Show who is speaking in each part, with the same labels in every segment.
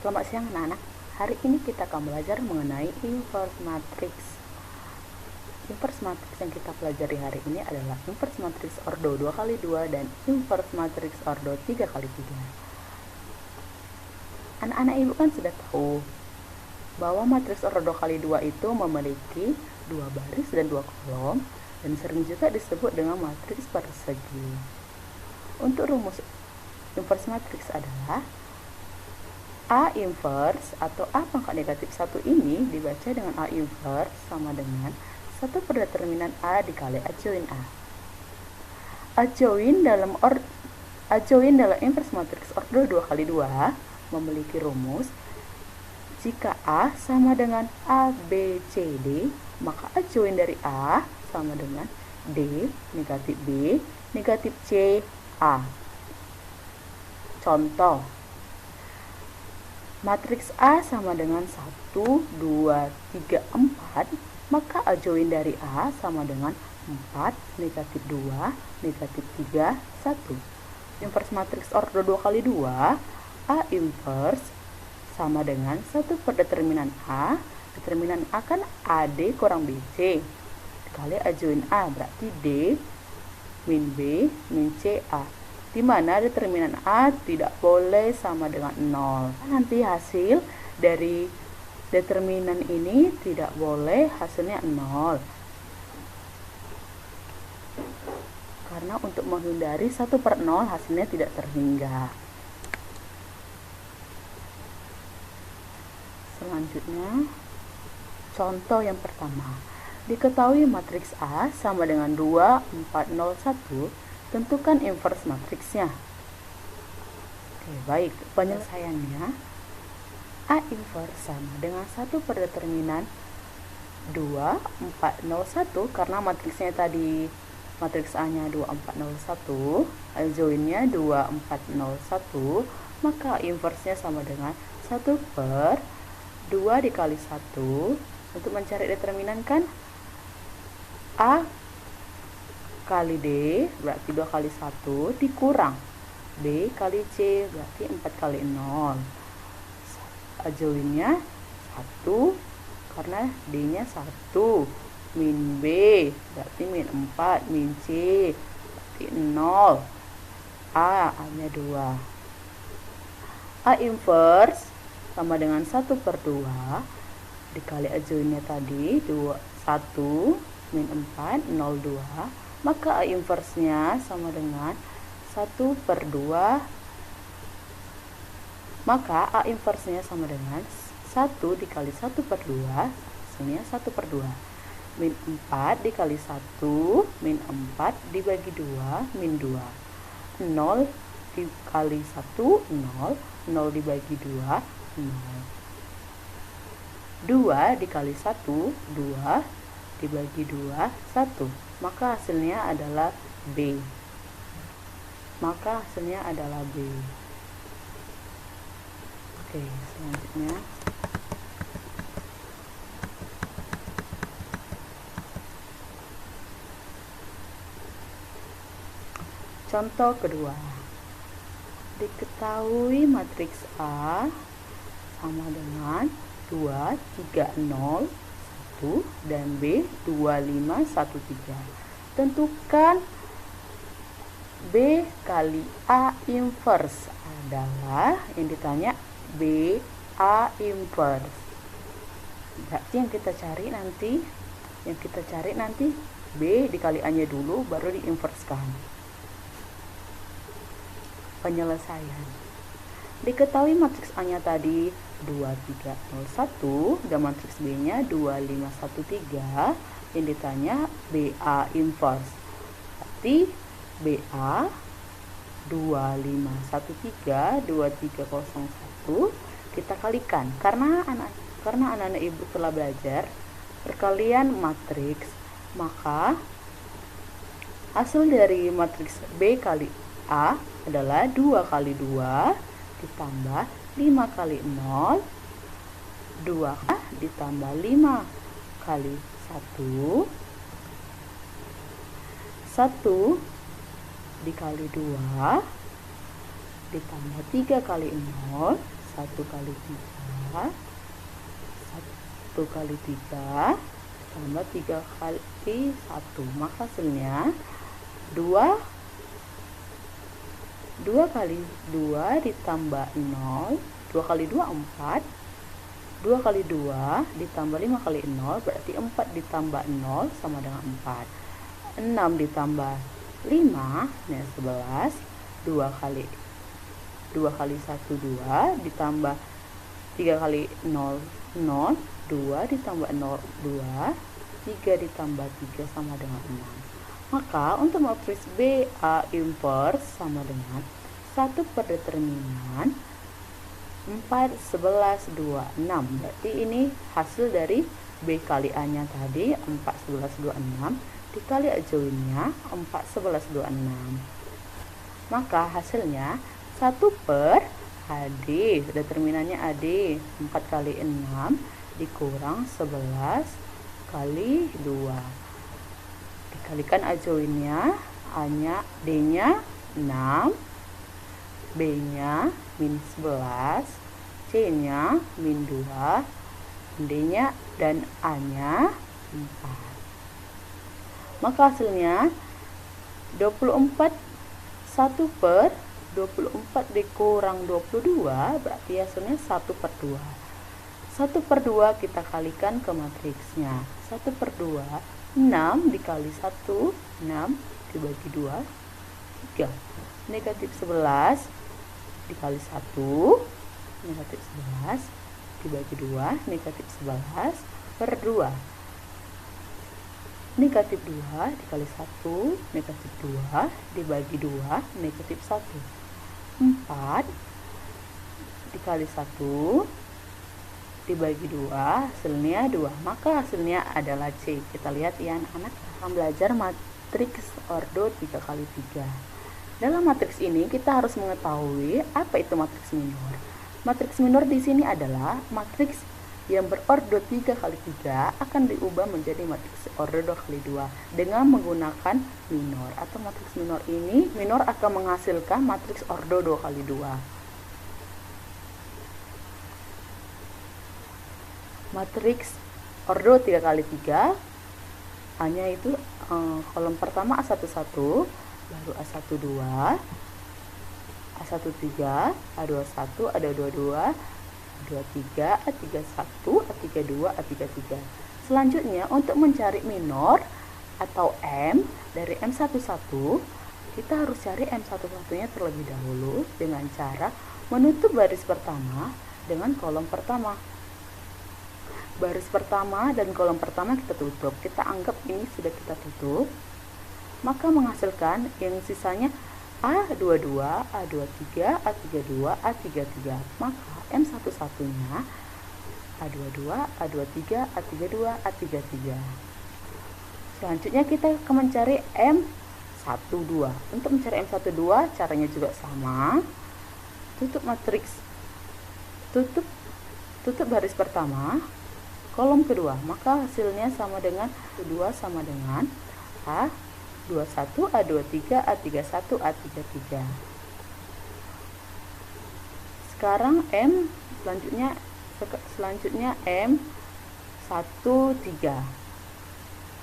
Speaker 1: Selamat siang anak-anak. Hari ini kita akan belajar mengenai inverse matrix. Inverse matrix yang kita pelajari hari ini adalah inverse matrix ordo 2x2 dan inverse matrix ordo 3x3. Anak-anak ibu kan sudah tahu bahwa matriks ordo 2x2 itu memiliki 2 baris dan 2 kolom dan sering juga disebut dengan matriks persegi. Untuk rumus inverse matrix adalah A inverse atau A pangkat negatif 1 ini dibaca dengan A inverse sama dengan 1 per determinan A dikali A join A. A join dalam inverse matrix ordo 2x2 memiliki rumus jika A sama dengan A, B, C, D, maka A join dari A sama dengan D negatif B negatif C, A. Contoh, matriks A sama dengan 1, 2, 3, 4, maka A join dari A sama dengan 4, negatif 2, negatif 3, 1. Inverse matriks ordo 2x2, A inverse sama dengan 1 per determinan A. Determinan A kan AD kurang BC dikali A join A, berarti D min B min C A, di mana determinan A tidak boleh sama dengan 0. Nanti hasil dari determinan ini tidak boleh hasilnya 0. Karena untuk menghindari 1 per 0 hasilnya tidak terhingga. Selanjutnya, contoh yang pertama. Diketahui matriks A sama dengan 2, 4, 0, 1. Tentukan inverse matriksnya. Oke, baik. Penyelesaiannya A inverse sama dengan 1 per determinan 2, 4, 0, 1 karena matriksnya tadi matriks A-nya 2, 4, 0, 1, A join-nya 2, 4, 0, 1, maka inverse-nya sama dengan 1 per 2 dikali 1. Untuk mencari determinan kan A kali D berarti 2 kali 1 dikurang B kali C berarti 4 kali 0. A join-nya 1 karena D-nya 1, min B berarti min 4, min C berarti 0, A-nya 2. A inverse sama dengan 1 per 2 dikali A join-nya tadi 1 min 4, 0, 2, maka A inverse-nya sama dengan 1 per 2, maka A inverse-nya sama dengan 1 dikali 1 per 2, hasilnya 1 per 2, min 4 dikali 1, min 4 dibagi 2, min 2, 0 dikali 1, 0, 0 dibagi 2, 0, 2 dikali 1, 2 dibagi 2, 1, maka hasilnya adalah B. Oke, selanjutnya contoh kedua. Diketahui matriks A sama dengan 2, 3, 0, 1 dan B 2, 5, 1, 3. Tentukan B kali A inverse adalah yang ditanya B A inverse. Berarti yang kita cari nanti B dikali A-nya dulu baru diinverskan. Penyelesaian. Diketahui matriks A-nya tadi 2, 3, 0, 1 dan matriks B-nya 2, 5, 1, 3. Yang ditanya BA inverse. Berarti BA 2, 5, 1, 3, 2, 3, 0, 1 kita kalikan. Karena anak-anak ibu telah belajar perkalian matriks, maka hasil dari matriks B kali A adalah 2 kali 2 ditambah 5 kali 0, 2 ditambah 5 kali 1, 1 dikali 2 ditambah 3 kali 0 1 kali 3, 1 kali 3 tambah 3 kali 1, maka hasilnya 2 kali 2 ditambah 0, 2 kali 2 4, 2 kali 2 ditambah 5 kali 0 berarti 4 ditambah 0 sama dengan 4. 6 ditambah 5 ini 11, 2 kali 1 2 ditambah 3 kali 0 0, 2 ditambah 0 2, 3 ditambah 3 sama dengan 6. Maka untuk matriks BA inverse sama dengan 1 per determinan 4, 11, 2, 6. Berarti ini hasil dari B kali A nya tadi 4, 11, 2, 6 dikali A joinnya 4, 11, 2, 6. Maka hasilnya 1 per AD, determinannya AD 4 kali 6 dikurang 11 kali 2 dikalikan A joinnya, A nya D nya 6, B nya min 11, C nya min 2, D nya dan A nya 4. Maka hasilnya 24, 1 per 24 dikurang 22 berarti hasilnya 1 per 2. 1 per 2 kita kalikan ke matriksnya. 1 per 2, 6 dikali 1, 6 dibagi 2, 3. Negatif 11 dikali 1, negatif 11 dibagi 2, negatif 11 per 2. Negatif 2 dikali 1, negatif 2 dibagi 2, negatif 1. 4 dikali 1 dibagi 2, hasilnya 2. Maka hasilnya adalah C. Kita lihat ya anak-anak, akan belajar matriks ordo 3 kali 3. Dalam matriks ini kita harus mengetahui apa itu matriks minor. Matriks minor di sini adalah matriks yang berordo 3 kali 3 akan diubah menjadi matriks ordo 2 kali 2 dengan menggunakan minor, atau matriks minor ini akan menghasilkan matriks ordo 2 kali 2. Matriks ordo 3 kali 3 hanya itu kolom pertama A11, baru A12, A13, A21, A22, A23, A31, A32, A33. Selanjutnya untuk mencari minor atau M dari M11, kita harus cari M11-nya terlebih dahulu dengan cara menutup baris pertama dengan kolom pertama. Baris pertama dan kolom pertama kita tutup. Kita anggap ini sudah kita tutup. Maka menghasilkan yang sisanya A22, A23, A32, A33. Maka M11-nya A22, A23, A32, A33. Selanjutnya kita akan mencari M12. Untuk mencari M12 caranya juga sama. Tutup matriks, tutup baris pertama, kolom kedua. Maka hasilnya sama dengan kedua sama dengan A21, A23, A31, A33. Sekarang selanjutnya M13.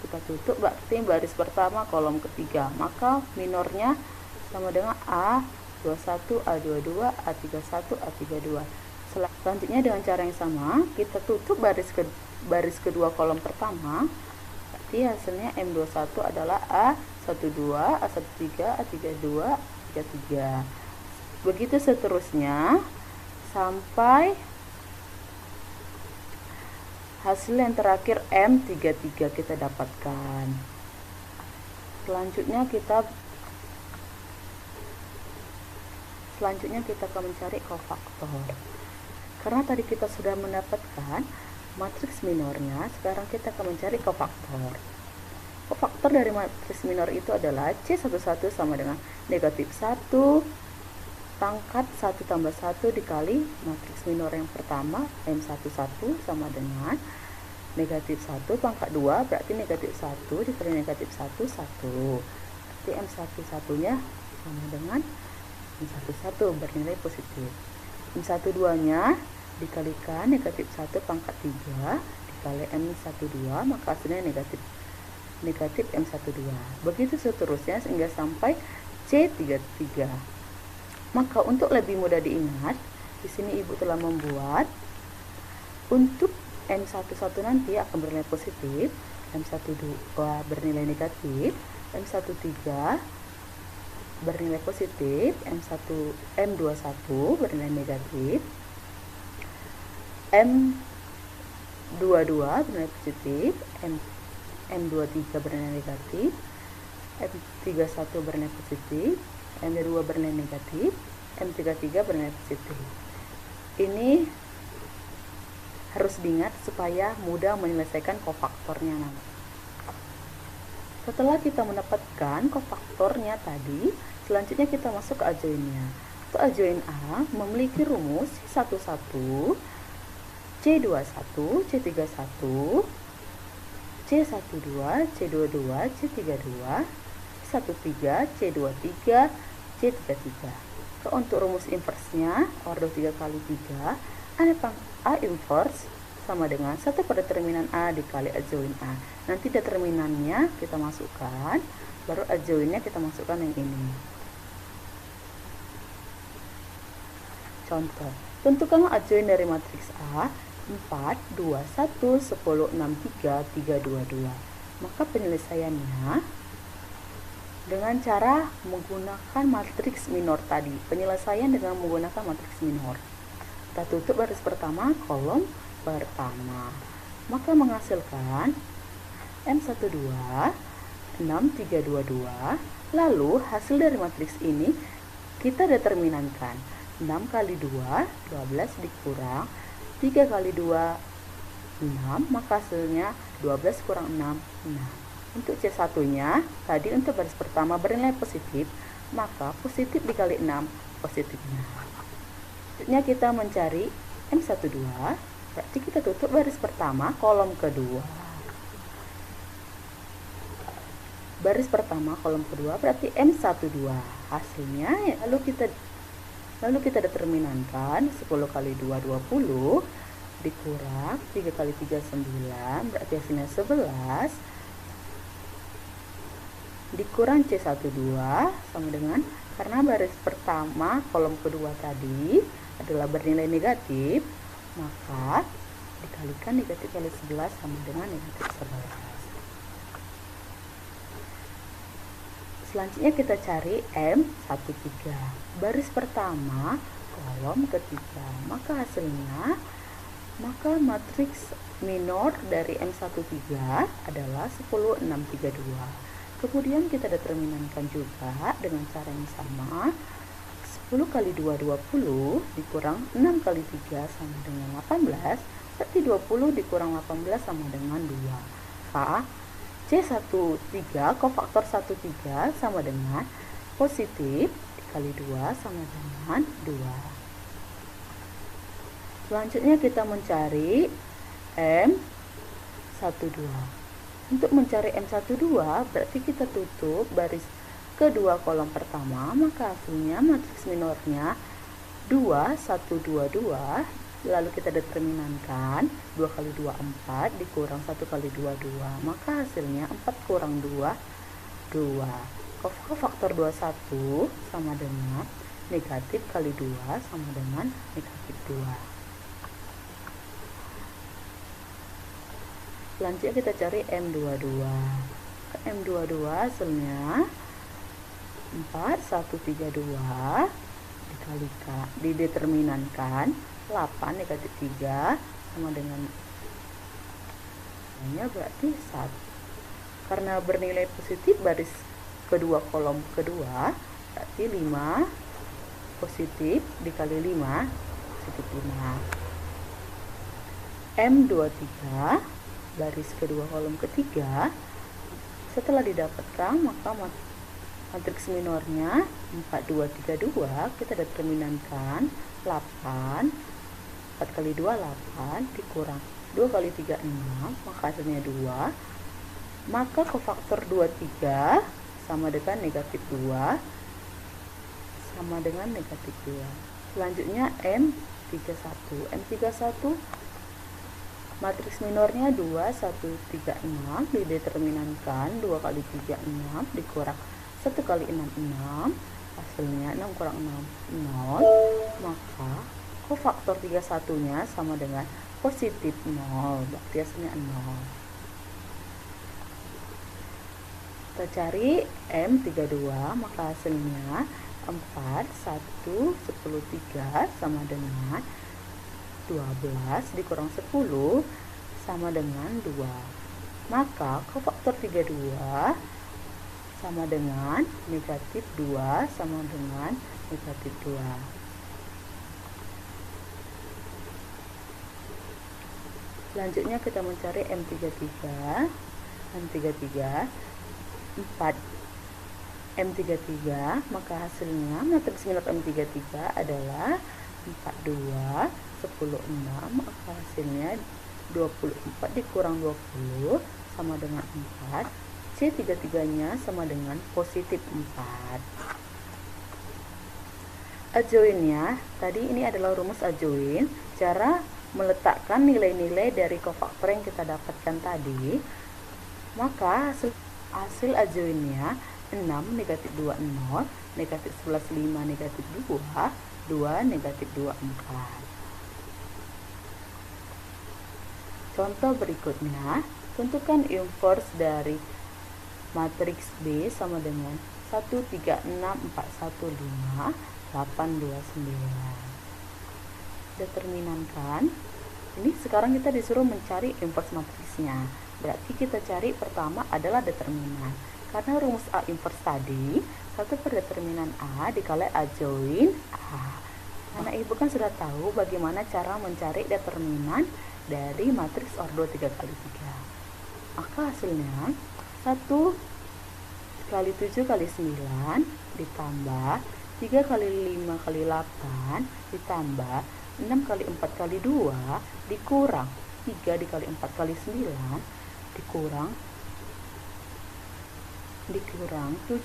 Speaker 1: Kita tutup berarti baris pertama kolom ketiga. Maka minornya sama dengan A21, A22, A31, A32. Selanjutnya dengan cara yang sama, kita tutup baris kedua kolom pertama. Berarti hasilnya M21 adalah A12, A13, A32, A33. Begitu seterusnya sampai hasil yang terakhir M33 kita dapatkan. Selanjutnya kita akan mencari kofaktor. Karena tadi kita sudah mendapatkan matriks minornya, sekarang kita akan mencari kofaktor. Kofaktor dari matriks minor itu adalah C11 sama dengan negatif 1 pangkat 1 tambah 1 dikali matriks minor yang pertama M11 sama dengan negatif 1 pangkat 2, berarti negatif 1 dikali negatif 1, 1. Berarti M11 nya sama dengan M11 bernilai positif. M12 nya dikalikan negatif 1 pangkat 3 dikali M12, maka hasilnya negatif M12. Begitu seterusnya sehingga sampai C33. Maka untuk lebih mudah diingat, di sini Ibu telah membuat untuk M11 nanti akan bernilai positif, M12 bernilai negatif, M13 bernilai positif, M21 bernilai negatif, M22 bernilai positif, M23 bernilai negatif, M31 bernilai positif, M2 bernilai negatif, M33 bernilai positif. Ini harus diingat supaya mudah menyelesaikan kofaktornya nanti. Setelah kita mendapatkan kofaktornya tadi, selanjutnya kita masuk ke adjoinnya. Untuk adjoin A memiliki rumus C11, C21, C31, C12, C22, C32, C13, C23, C33. Untuk rumus inversnya, order 3 kali 3, A inverse sama dengan 1 per determinan A dikali adjoin A. Nanti determinannya kita masukkan, baru adjoinnya kita masukkan yang ini. Contoh, tentukanlah adjoin dari matriks A 4, 2, 1, 10, 6, 3, 3, 2, 2. Maka penyelesaiannya dengan cara menggunakan matriks minor tadi. Penyelesaian dengan menggunakan matriks minor. Kita tutup baris pertama, kolom pertama, maka menghasilkan M12 6, 3, 2, 2. Lalu hasil dari matriks ini kita determinankan 6 kali 2 12 dikurang 3 kali 2 6, maka hasilnya 12 kurang 6 6. Untuk C1 nya tadi untuk baris pertama bernilai positif, maka positif dikali 6 positifnya. Selanjutnya kita mencari M12, berarti kita tutup baris pertama, kolom kedua. Baris pertama, kolom kedua berarti M12. Hasilnya lalu kita determinankan 10 kali 2 20 dikurang 3 kali 3 9, berarti hasilnya 11 dikurang C12 sama dengan, karena baris pertama kolom kedua tadi adalah bernilai negatif, maka dikalikan negatif kali 11 sama dengan negatif 11. Selanjutnya kita cari M13, baris pertama kolom ketiga, maka hasilnya matriks minor dari M13 adalah 10, 6, 3, 2. Kemudian kita determinankan juga dengan cara yang sama, 10 kali 2 20 dikurang 6 kali 3 sama dengan 18, berarti 20 dikurang 18 sama dengan 2. Maka C13 kofaktor 13 sama dengan positif dikali 2 sama dengan 2. Selanjutnya kita mencari M12. Untuk mencari M12 berarti kita tutup baris kedua kolom pertama, maka hasilnya matriks minornya 2 1 2 2, lalu kita determinankan 2 kali 2 4 dikurang 1 kali 2 2, maka hasilnya 4 kurang 2 2. Kofaktor 21 sama dengan negatif kali 2 sama dengan negatif 2. Selanjutnya kita cari M22. M22 hasilnya 4 1 3 2 dikalikan dideterminankan 8 negatif 3 sama dengan ini berarti 1. Karena bernilai positif baris kedua kolom kedua, berarti 5 positif dikali 5 positif 5. M23 baris kedua kolom ketiga, setelah didapatkan maka matriks minornya 4 2 3 2, kita determinankan 8, 4 kali 2 8 dikurang 2 kali 3 6, maka hasilnya 2. Maka kofaktor 23 sama dengan negatif 2 sama dengan negatif 2. Selanjutnya M31. M31 matriks minornya 2, 1, 3, 6. Dideterminankan 2 kali 3, 6. Dikurang 1 kali 6, 6. Hasilnya 6 kurang 6, 0. Maka kofaktor 31-nya sama dengan positif 0. Berarti hasilnya 0. Kita cari M32, maka hasilnya 4, 1, 10, 3 sama dengan 12 dikurang 10 sama dengan 2. Maka kofaktor 32 sama dengan negatif 2 sama dengan negatif 2. Selanjutnya kita mencari M33. M33 4 M33, maka hasilnya matriks minor M33 adalah 42, 10, 6, maka hasilnya 24 dikurang 20 sama dengan 4. C33-nya sama dengan positif 4. Adjoinnya, tadi ini adalah rumus adjoin, cara meletakkan nilai-nilai dari kofaktor yang kita dapatkan tadi. Maka hasil adjoinnya 6, negatif 2, 0, negatif 11, 5, negatif 2, 2, negatif 2, 4. Contoh berikutnya, tentukan inverse dari matriks B sama dengan 1, 3, 6, 4, 1, 5, 8, 2, 9. Determinankan. Ini sekarang kita disuruh mencari inverse matriksnya. Berarti kita cari pertama adalah determinan. Karena rumus A inverse tadi 1 per determinan A dikali adjoin A. Anak ibu kan sudah tahu bagaimana cara mencari determinan dari matriks ordo 3 kali 3. Maka hasilnya 1 kali 7 kali 9 ditambah 3 kali 5 kali 8 ditambah 6 kali 4 kali 2 dikurang 3 dikali 4 kali 9 dikurang 7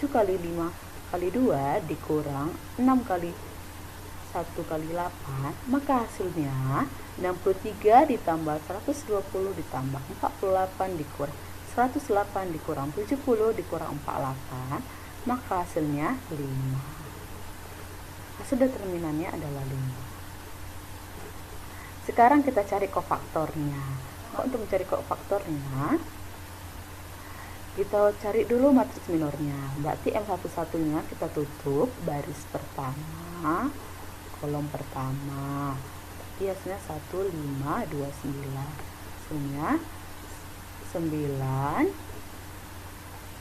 Speaker 1: kali 5 kali 2 dikurang 6 kali 1 kali 8, maka hasilnya 63 ditambah 120 ditambah 48 dikurang 108 dikurang 70 dikurang 48, maka hasilnya 5. Hasil determinannya adalah 5. Sekarang kita cari kofaktornya. Untuk mencari kofaktornya, kita cari dulu matriks minornya. Berarti M11 nya kita tutup baris pertama, kolom pertama. Berarti hasilnya 1, 5, 2, 9. Hasilnya 9.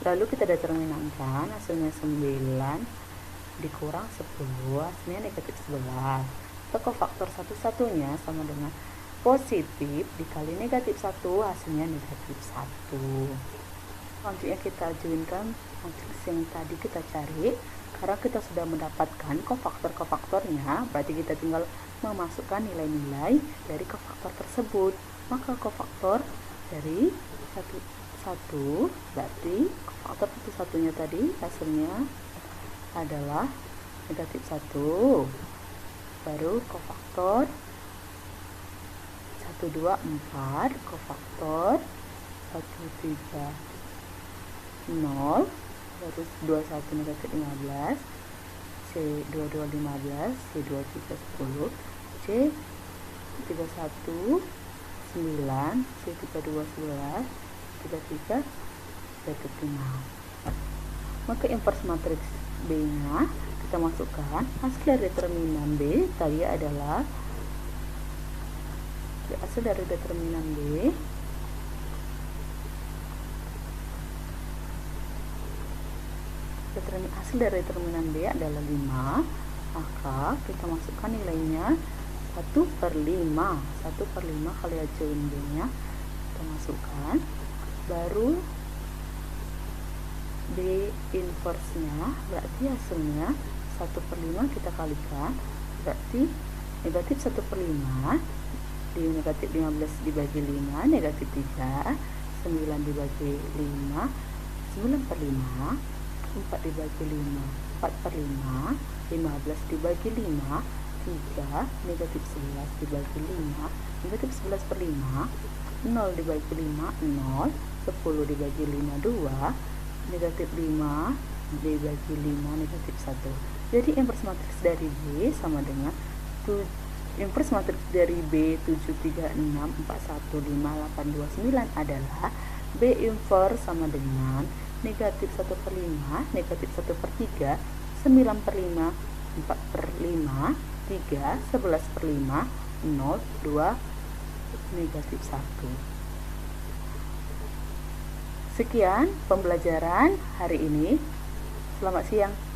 Speaker 1: Lalu kita determinankan, hasilnya 9 dikurang 10, hasilnya negatif 11. Kofaktor 1 nya sama dengan positif dikali negatif 1, hasilnya negatif 1. Selanjutnya kita ajuinkan matriks yang tadi kita cari. Karena kita sudah mendapatkan kofaktor-kofaktornya, berarti kita tinggal memasukkan nilai-nilai dari kofaktor tersebut. Maka kofaktor dari 1 berarti kofaktor 1 nya tadi hasilnya adalah negatif 1. Baru kofaktor 1, 2, 4, kofaktor 1, 3, 0, terus 21 negatif 15, C22 15, C23 10, C31 9, C32 11, 33 negatif 5. Maka inverse matriks B nya kita masukkan. Hasil dari determinan B tadi adalah hasil dari determinan B hasil dari determinan B adalah 5, maka kita masukkan nilainya 1 per 5 kali adjoin B nya kita masukkan, baru B inverse nya berarti hasilnya 1 per 5 kita kalikan, berarti negatif 1 per 5 di negatif 15 dibagi 5 negatif 3, 9 dibagi 5 9 per 5, 4 dibagi 5 4 per 5, 15 dibagi 5 3, negatif 11 dibagi 5, negatif 11 per 5, 0 dibagi 5, 0, 10 dibagi 5, 2, negatif 5 dibagi 5, negatif 1. Jadi inverse matriks dari B sama dengan inverse matriks dari B 7, 3, 6, 4, 1, 5, 8, 2, 9 adalah B inverse sama dengan negatif 1 per 5, negatif 1 per 3, 9 per 5, 4 per 5, 3, 11 per 5, 0, 2, negatif 1. Sekian pembelajaran hari ini. Selamat siang.